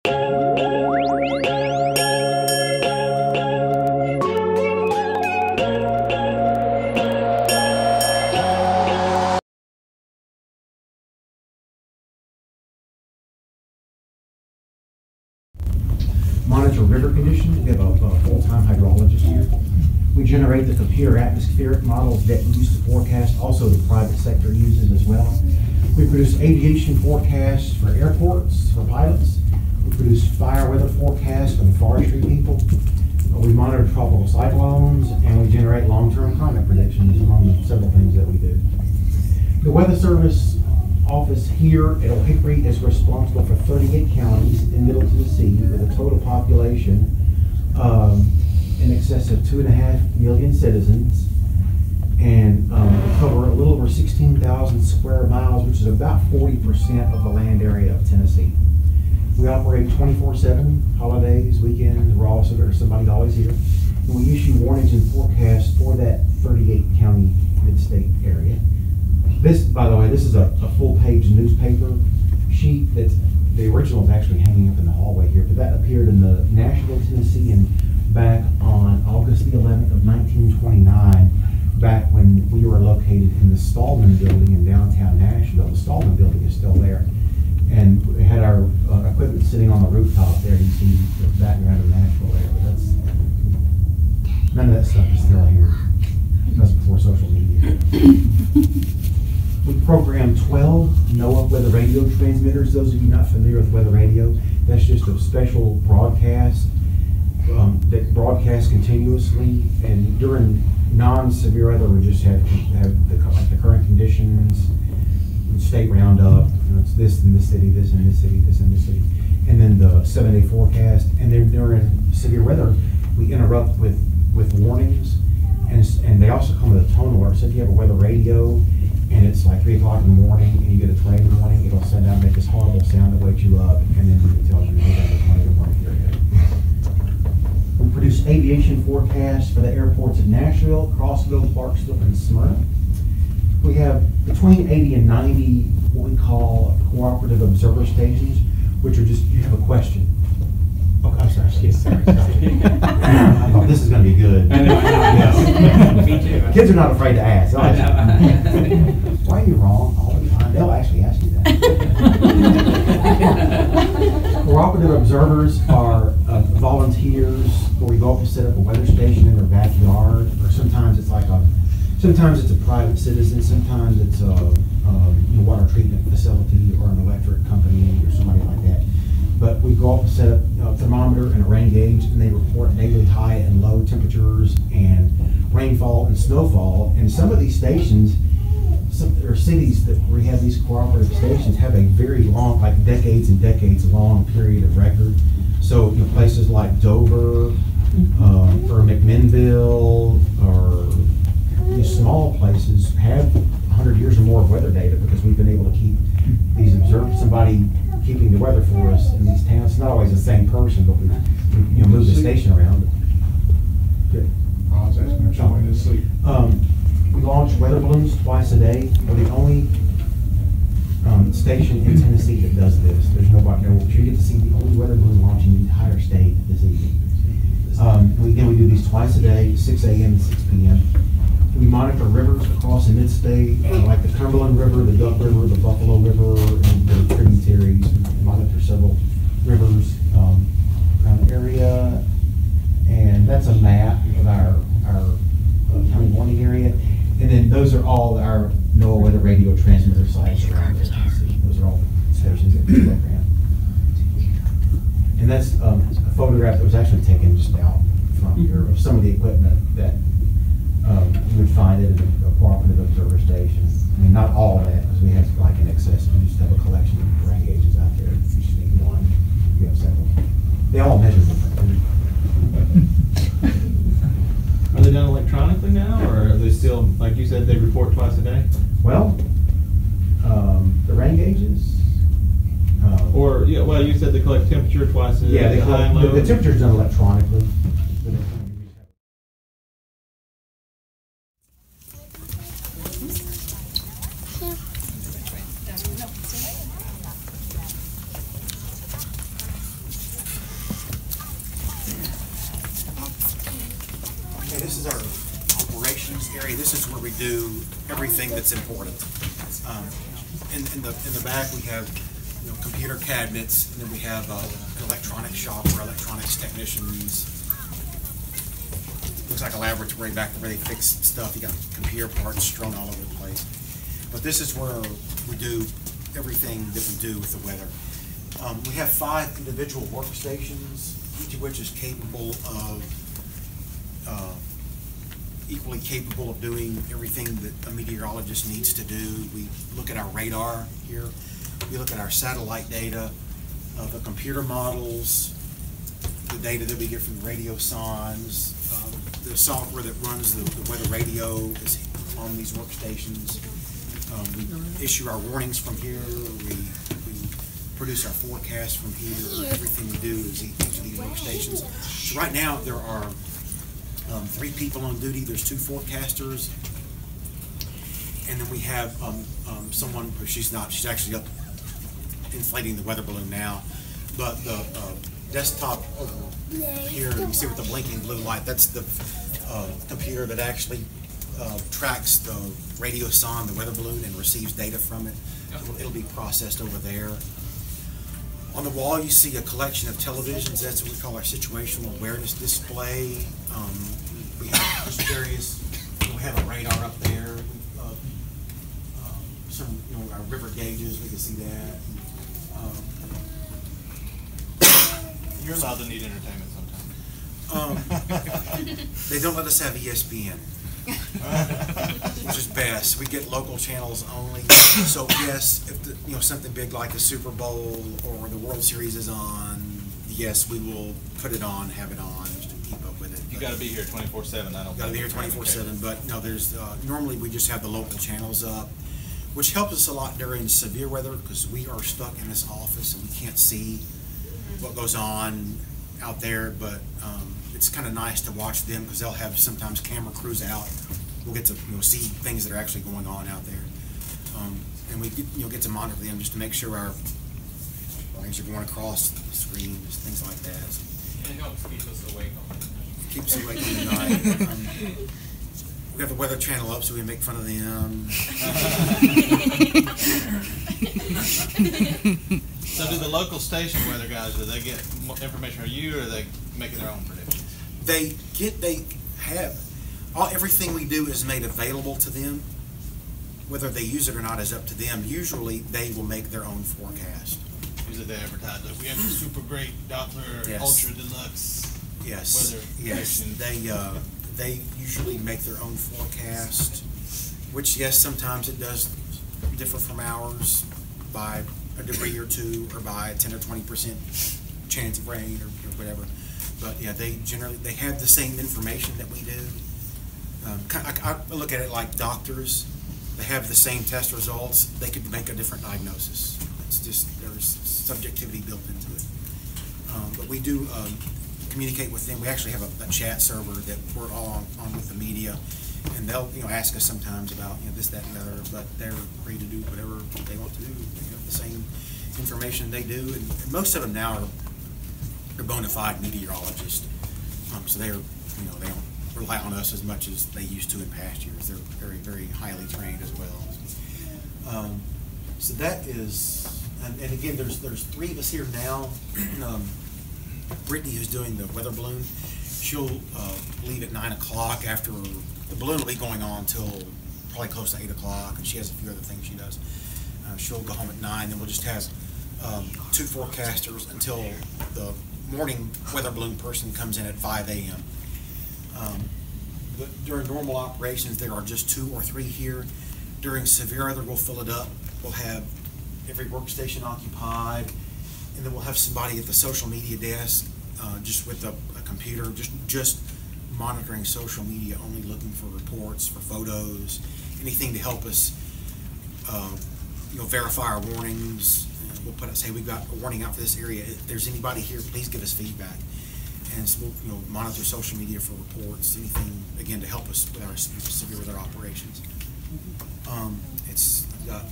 Monitor river conditions. We have a full-time hydrologist here. We generate the computer atmospheric models that we use to forecast, also the private sector uses as well. We produce aviation forecasts for airports, for pilots. We produce fire weather forecasts for the forestry people. We monitor tropical cyclones, and we generate long-term climate predictions, among the several things that we do. The Weather Service office here at Old Hickory is responsible for 38 counties in Middle Tennessee with a total population in excess of 2.5 million citizens, and we cover a little over 16,000 square miles, which is about 40% of the land area of Tennessee. We operate 24/7, holidays, weekends. There's somebody always here. And we issue warnings and forecasts for that 38 county mid-state area. This, by the way, this is a full-page newspaper sheet. That's the original is actually hanging up in the hallway here, but that appeared in the Nashville, Tennessean back on August the 11th of 1929, back when we were located in the Stallman building in downtown Nashville. The Stallman building is still there. And we had our equipment sitting on the rooftop there. You see the background of Nashville there, but none of that stuff is still here. That's before social media. We program 12 NOAA weather radio transmitters. Those of you not familiar with weather radio, that's just a special broadcast that broadcasts continuously. And during non-severe weather, we just have the current conditions, state roundup. It's this in this city, this in this city, this in this city, and then the 7-day forecast. And then during severe weather, we interrupt with warnings, and they also come with a tone alert. So if you have a weather radio and it's like 3 o'clock in the morning and you get a tornado warning, it'll send out, make this horrible sound that wakes you up, and then it tells you that the tornado warning period. We produce aviation forecasts for the airports at Nashville, Crossville, Clarksville, and Smyrna. We have between 80 and 90 what we call cooperative observer stations, which are just, you have a question. Oh, I'm sorry. Sorry. I thought this is going to be good. I know. Me too. Kids are not afraid to ask. Why are you wrong all the time? They'll actually ask you that. Cooperative observers are volunteers where we go up and set up a weather station in their backyard, or sometimes it's like sometimes it's a private citizen, sometimes it's a water treatment facility or an electric company or somebody like that. But we go up and set up a thermometer and a rain gauge, and they report daily high and low temperatures and rainfall and snowfall. And some of these stations, or cities that we have these cooperative stations, have a very long, like decades and decades long period of record. So places like Dover or McMinnville or these small places have 100 years or more of weather data, because we've been able to keep these somebody keeping the weather for us in these towns. It's not always the same person, but we move the station around. Good. I was asking if someone is asleep. We launch weather balloons twice a day. We're the only station in Tennessee that does this. There's nobody else. You get to see the only weather balloon launching the entire state this evening. We do these twice a day, 6 a.m. and 6 p.m. We monitor rivers across the mid-state, like the Cumberland River, the Duck River, the Buffalo River, and the tributaries. We monitor several rivers around the area, and that's a map of our county warning area. And then those are all our NOAA weather radio transmitter sites around the Tennessee. Those are all the stations that we program. And that's a photograph that was actually taken just out from here of some of the equipment that you would find at a cooperative observer station. I mean, not all of that, because we have like in excess. We just have a collection of rain gauges out there. You just need one. We have several. They all measure differently. Are they done electronically now, or are they still, like you said, they report twice a day? Well, the rain gauges. Well, you said they collect temperature twice a day. Yeah, the temperature's done electronically. this is our operations area. This is where we do everything that's important. In the back we have computer cabinets, and then we have an electronic shop where electronics technicians. Looks like a laboratory back there where they fix stuff. You got computer parts strewn all over the place. But this is where we do everything that we do with the weather. We have 5 individual workstations, each of which is capable of, equally capable of doing everything that a meteorologist needs to do. We look at our radar here. We look at our satellite data, the computer models, the data that we get from the radio sondes, the software that runs the weather radio is on these workstations. We issue our warnings from here. We produce our forecast from here. Everything we do is each of these workstations. So right now there are 3 people on duty. There's 2 forecasters, and then we have someone who she's actually up inflating the weather balloon now, but the desktop over here, you see with the blinking blue light, that's the computer that actually tracks the radio sonde, the weather balloon, and receives data from it. It'll be processed over there. On the wall you see a collection of televisions. That's what we call our situational awareness display. We have just various, we have a radar up there, some our river gauges, we can see that. You're allowed to need entertainment sometimes. They don't let us have ESPN, which is best. We get local channels only. So yes, if something big like the Super Bowl or the World Series is on, yes, we will put it on, have it on, just to keep up with it. You got to be here 24/7. I don't. Got to be here 24/7. But no, there's normally we just have the local channels up, which helps us a lot during severe weather because we are stuck in this office and we can't see what goes on out there. But it's kind of nice to watch them because they'll have sometimes camera crews out. We'll get to see things that are actually going on out there, and we get to monitor them just to make sure our things are going across the screens, things like that. And it helps keep us awake all the time. Keeps us awake in the night. We have the Weather Channel up so we make fun of them. So do the local station weather guys, do they get more information from you, or are they making their own predictions? Everything we do is made available to them. Whether they use it or not is up to them. Usually they will make their own forecast. Usually they advertise that we have the super great Doppler Yes. ultra deluxe weather prediction. They usually make their own forecast, which yes, sometimes it does differ from ours by a degree or 2 or by a 10 or 20% chance of rain or whatever. But yeah, they have the same information that we do. I look at it like doctors. They have the same test results. They could make a different diagnosis. It's just there's subjectivity built into it. But we do communicate with them. We actually have a chat server that we're all on with the media, and they'll ask us sometimes about this, that, and the other. But they're free to do whatever they want to do. They have the same information they do, and most of them now are bona fide meteorologists. So they don't rely on us as much as they used to in past years. They're very, very highly trained as well. So that is, and again, there's 3 of us here now. Brittany, who's doing the weather balloon, she'll leave at 9 o'clock. After the balloon will be going on till probably close to 8 o'clock, and she has a few other things she does. She'll go home at 9. Then we'll just have 2 forecasters until the morning weather balloon person comes in at 5 a.m. But during normal operations, there are just 2 or 3 here. During severe weather, we'll fill it up. We'll have every workstation occupied, and then we'll have somebody at the social media desk, just with a computer, just monitoring social media, only looking for reports, for photos, anything to help us, verify our warnings. We'll say we've got a warning out for this area. If there's anybody here, please give us feedback. And so we'll monitor social media for reports, anything again to help us with our severe weather operations. It's got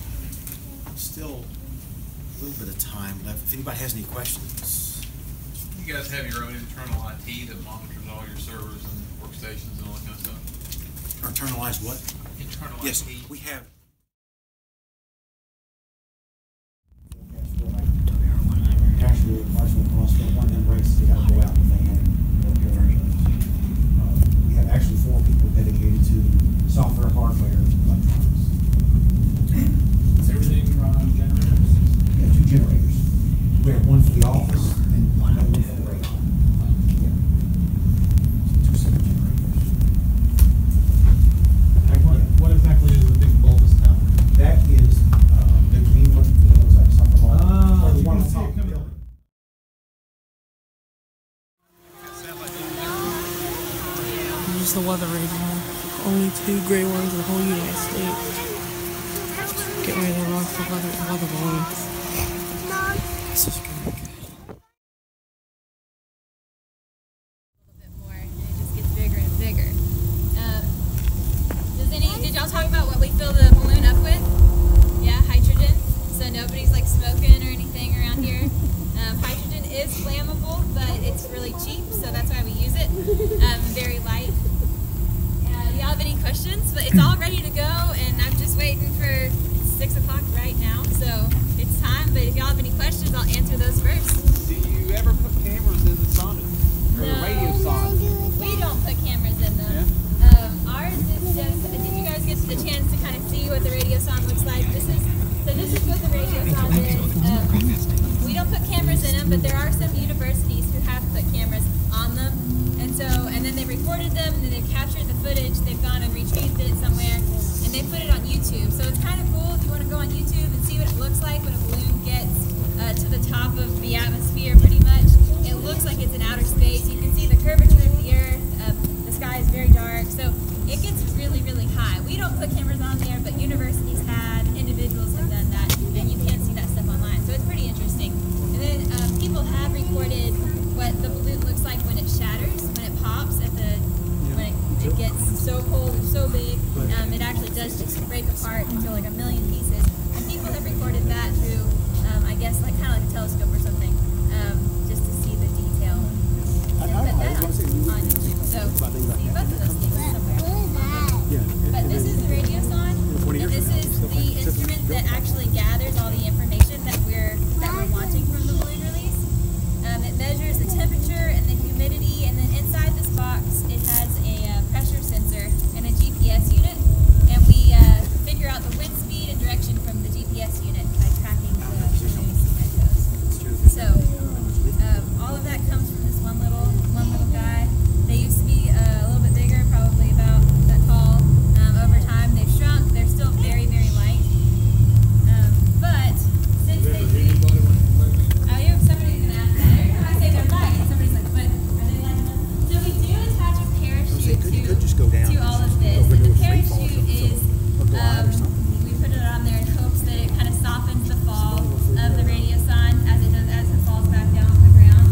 still a little bit of time left. If anybody has any questions. You guys have your own internal IT that monitors all your servers and workstations stations and all that kind of stuff? Internalized what? Internalized Yes, heat. we have. Nashville, Nashville Hospital, one of them races, they gotta go out in the van and repair those. We have actually 4 people dedicated to software, hardware, electronics. Does everything run on generators? We have 2 generators. We have one for the office and one for the radio. Yeah. 2 separate generators. And what exactly is the big bulbous tower? That is, the green one, that looks like something like. Oh, or the you one can on see top it of the coming. building. Just the weather radar. Only 2 gray ones in the whole United States. Get ready to rock the weather balloons. This is good. Bit more, and it just gets bigger and bigger. Did y'all talk about what we fill the balloon up with? Yeah, hydrogen. So nobody's like smoking or anything around here. Hydrogen is flammable, but it's really cheap, so that's why we use it. Very light. Y'all have any questions? But it's all ready to go, and I'm just waiting for 6 o'clock right now, so it's time. But if y'all have any questions, I'll answer those first. Do you ever put cameras in the sonic? Or the radio sonic? We don't put cameras in them. Ours is just, did you guys get the chance to kind of see what the radio sound looks like? This is what the radio sound is. We don't put cameras in them, but there are some universities who have put cameras on them. And then they recorded them, and then they've captured the footage, they've gone and retrieved it somewhere, and they put it on YouTube. So it's kind of cool if you want to go on YouTube and see what it looks like when a balloon gets to the top of the atmosphere, pretty much. It looks like it's in outer space. You can see the curvature of the earth. The sky is very dark, so it gets really, really high. We don't put cameras on there, but universities have, individuals have done that, and you can see that stuff online. So it's pretty interesting. And then people have recorded what the balloon looks like when it shatters, when it pops when it gets so cold and so big. It actually does just break apart into like 1 million pieces. And people have recorded that through, I guess, like kind of like a telescope or something, just to see the detail. And put that on YouTube. So see both of those things somewhere. But this is the radiosonde, and this is the instrument that actually gathers all the information that we're wanting from the balloon release. It measures the temperature and the humidity, and then inside this box it has a pressure sensor and a GPS unit, and we figure out the wind speed and direction from the GPS unit by tracking the balloon as it goes. So all of that comes from this one little guy. They used to be a little bit bigger, probably about that tall. Over time they've shrunk. They're still very, very light. But since they do, somebody's gonna ask that. Every time I say they're light, somebody's like, "But are they light enough?" So we do attach a parachute to all of this. And the parachute is we put it on there in hopes that it kind of softens the fall of the radiosonde as it falls back down to the ground.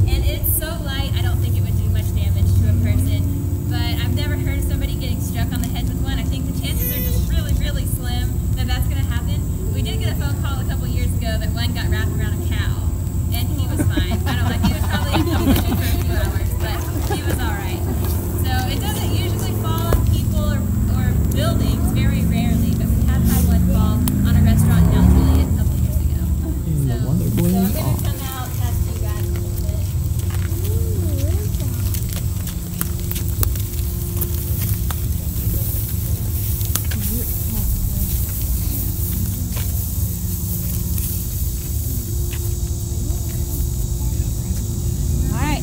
And it's so light, I don't think it would do much damage to a person. But I've never heard of somebody getting struck on the head with one. I think the chances are just really, really slim that that's going to happen. We did get a phone call a couple years ago that one got wrapped around a cow, and he was fine. I don't know, he was probably in condition for a few hours, but he was all right. So it doesn't usually fall on people or buildings, very rarely, but we have had one fall on a restaurant in Mount Juliet a couple years ago. So I'm going to come out and test you guys a little bit.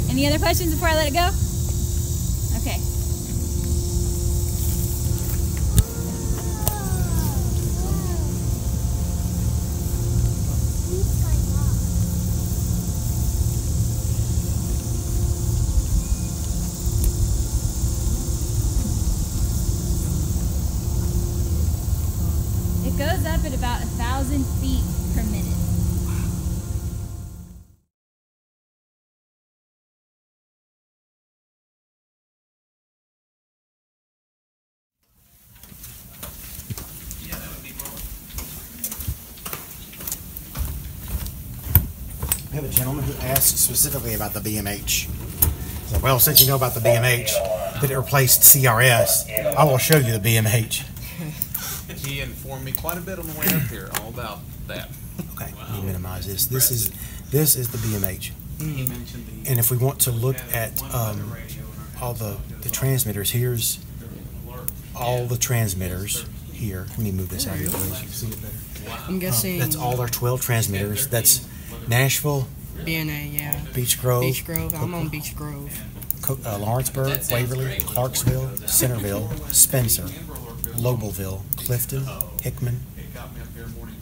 Any other questions before I let it go? Okay. It goes up at about 1,000 feet per minute. We have a gentleman who asked specifically about the BMH. So, well, since you know about the BMH, that it replaced CRS, I will show you the BMH. He informed me quite a bit on the way up here, all about that. Okay, let me minimize this. This is the BMH. He mentioned the And if we want to look at all the transmitters, here's all the transmitters here. Let me move this out of your way so you can see it better. I'm guessing That's all our 12 transmitters. That's Nashville, BNA, yeah. Beech Grove, Beech Grove. I'm on Beech Grove. Lawrenceburg, Waverly, Clarksville, Centerville, Spencer, Lobelville, Clifton, Hickman,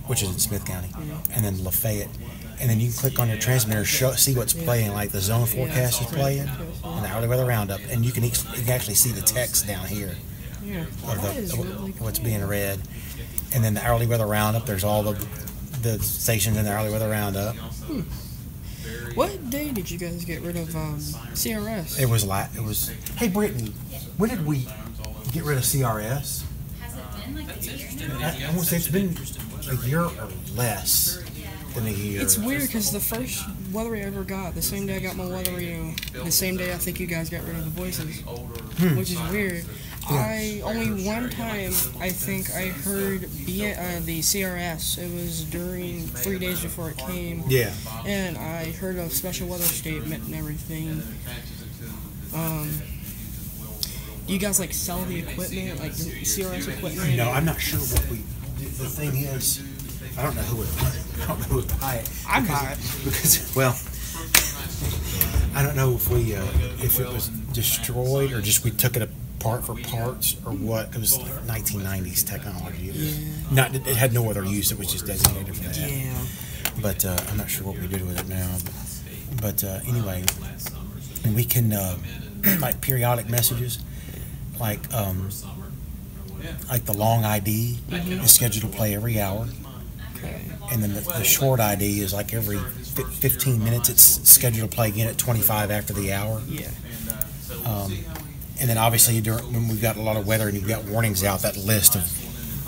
which is in Smith County, and then Lafayette. And then you can click on your transmitter, see what's playing, like the zone forecast is playing, and the hourly weather roundup, and you can actually see the text down here Yeah. of That is really cool. what's being read. And then the hourly weather roundup, there's all the stations in the hourly weather roundup. What day did you guys get rid of CRS? It was. Hey, Brittany, when did we get rid of CRS? Has it been like a year now? I want to say it's been a year or less than a year. It's weird because the first weather I ever got, the same day I got my weather radio, the same day I think you guys got rid of the voices, which is weird. I only one time I think I heard the CRS. It was during 3 days before it came. Yeah. And I heard a special weather statement and everything. You guys like sell the equipment, like the CRS equipment? No, I'm not sure what we. The thing is, I don't know who would buy it. I buy it because well, I don't know if it was destroyed or just we took it apart for parts or what. It was like 1990s technology. It had no other use. It was just designated for that. Yeah. But I'm not sure what we did with it now. But anyway, and we can like periodic messages, like the long ID is scheduled to play every hour. Okay. And then the short ID is like every 15 minutes. It's scheduled to play again at 25 after the hour. Yeah. And then obviously when we've got a lot of weather and you've got warnings out, that list of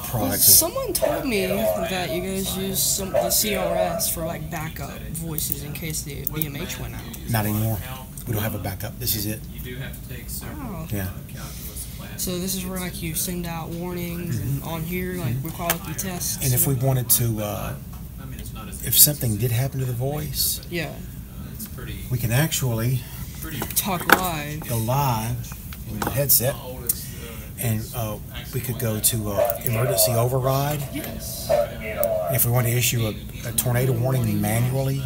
products. Someone told me that you guys use the CRS for like backup voices in case the BMH went out. Not anymore. We don't have a backup. This is it. Wow. Yeah. So this is where like you send out warnings and on here like we quality tests. And if we wanted to, if something did happen to the voice, yeah, we can actually talk live. go live with the headset, and we could go to emergency override. Yes. And if we want to issue a tornado warning manually,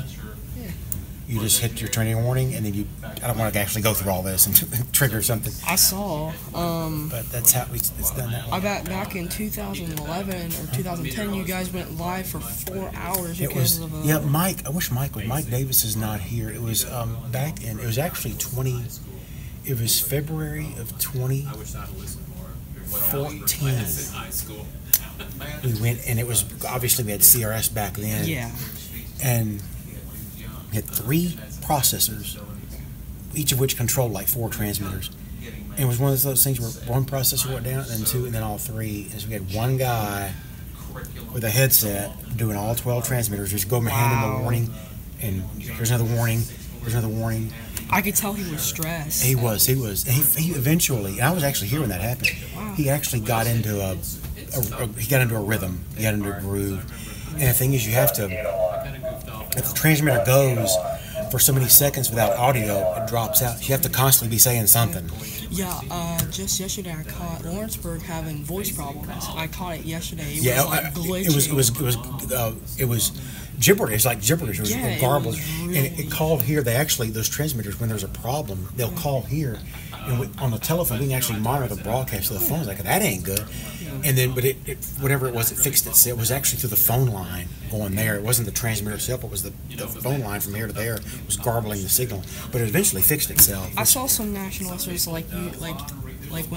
you just hit your tornado warning, and then I don't want to actually go through all this and trigger something. I saw. But that's how it's done that way. I bet back in 2011 or 2010, you guys went live for 4 hours It because was, of yeah, Mike, I wish Mike Davis is not here. It was it was actually it was February of 2014. We went, and it was, obviously we had CRS back then. Yeah. And we had 3 processors, each of which controlled like 4 transmitters. And it was one of those things where one processor went down, and then 2, and then all 3. And so we had one guy with a headset doing all 12 transmitters. Just go and hand him a warning, and here's another warning, here's another warning. I could tell he was stressed. He was. He eventually, and I was actually here when that happened. Wow. He actually got into a rhythm. He got into a groove. And the thing is, you have to, if the transmitter goes for so many seconds without audio, it drops out. You have to constantly be saying something. Yeah, just yesterday I caught Lawrenceburg having voice problems. I caught it yesterday. It Yeah, was like glitching. it was gibberish. It's like gibberish. It was Yeah, it garbled, was and really- it called here. They actually, those transmitters, when there's a problem, they'll call here, and on the telephone we can actually monitor the broadcast of the phones. Like, that ain't good. And then, but it whatever it was, it fixed it. It was actually through the phone line going there. It wasn't the transmitter itself. It was the phone line from here to there. It was garbling the signal, but it eventually fixed itself. I saw some national listeners like when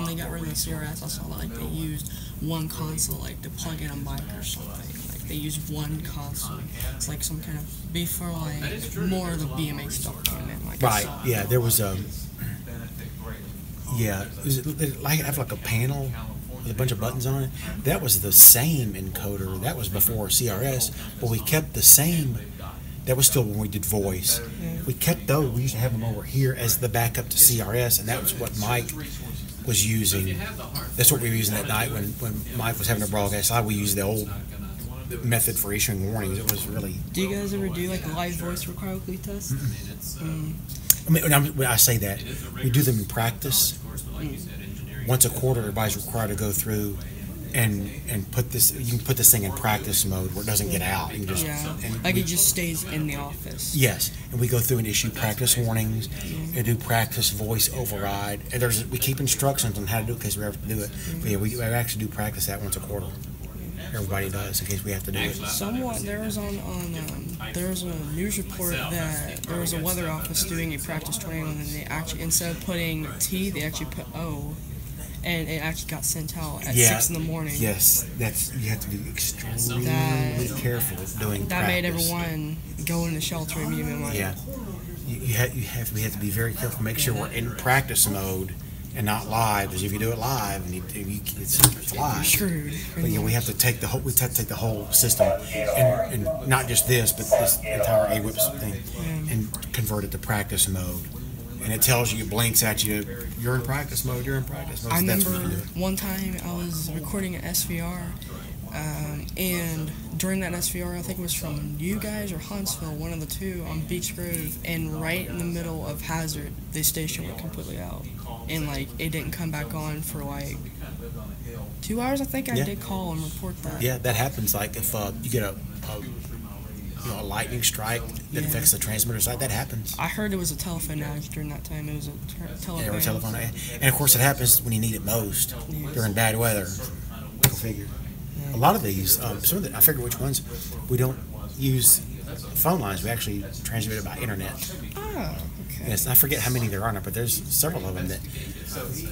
they got rid of the CRS. I saw that like they used one console like to plug in a mic or something. Like they used one console. It's like some kind of before like more of the BMA stuff came in. Like I Right. saw. Yeah. There was it like have like a panel with a bunch of buttons on it. That was the same encoder. That was before CRS, but we kept the same That was still when we did voice. We kept those. We used to have them over here as the backup to CRS, and that was what Mike was using. That's what we were using that night when Mike was having a broadcast live. We used the old method for issuing warnings. It was really. Do you guys ever do like a live voice require weekly test? I mean, when I say that, we do them in practice. Once a quarter, everybody's required to go through and put this. You can put this thing in practice mode where it doesn't get out. You can just, Like it just stays in the office. Yes, and we go through and issue practice warnings and do practice voice override. And we keep instructions on how to do it in case we have to do it. But yeah, we actually do practice that once a quarter. Everybody does in case we have to do it. Somewhat, there was there was a news report that there was a weather office doing a practice training, and they actually, instead of putting T, they actually put O, and it actually got sent out at 6 in the morning. Yes, you have to be extremely careful doing that. Practice. Made everyone go into shelter immediately. Like, yeah, we have to be very careful. Make sure we're in practice mode and not live, because if you do it live, and it's live. Screwed. But yeah, we have to take the whole system, and not just this, but this entire AWIPS thing, and convert it to practice mode. And it tells you, it blinks at you, you're in practice mode, you're in practice mode. I So that's remember what you do. one time I was recording an SVR, and during that SVR, I think it was from you guys or Huntsville, one of the two, on Beach Grove, and right in the middle of Hazard, the station went completely out. And like it didn't come back on for like 2 hours. I think I did call and report that. Yeah, that happens. Like if you get a lightning strike that affects the transmitter side, that happens. I heard it was a telephone outage during that time. It was a telephone. Yeah, or telephone. And of course, it happens when you need it most during bad weather. Go figure. A lot of these, some of the, I figure which ones we don't use phone lines. We actually transmit it by internet. Oh, okay. Yes, I forget how many there are now, but there's several of them that.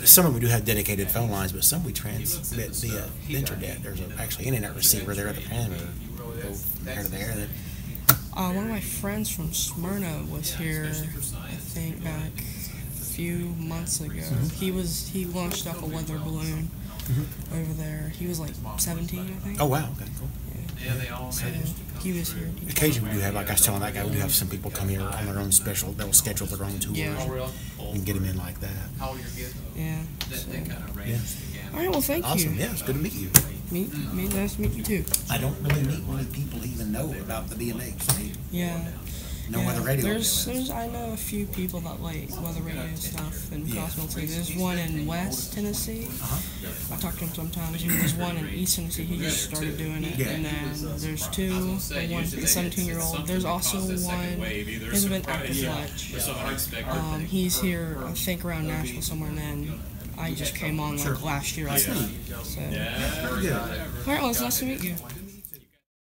Some of them do have dedicated phone lines, but some we transmit via the internet. There's actually an internet receiver there at the transmitter. Go from there to there. One of my friends from Smyrna was here, I think, back a few months ago. He launched off a weather balloon over there. He was like 17, I think. Oh wow, okay, cool. So he was here. Occasionally we do have, like I was telling that guy, we do have some people come here on their own special, they'll schedule their own tours. Yeah. We can get them in like that. Yeah. So. Yeah. All right, well, thank Awesome, you. yeah, it's good to meet you. Nice to meet you too. I don't really meet many people even know about the BMX. Yeah. No other radio. There's I know a few people that like weather radio stuff in Crossville too. There's one in West Tennessee. I talk to him sometimes. There's one in East Tennessee. He just started doing it. And then there's two. One, the 17-year-old. There's also one. He's been active much. He's here, I think, around Nashville somewhere. And then I just came on like last year. So. All right, well, it's nice to meet you.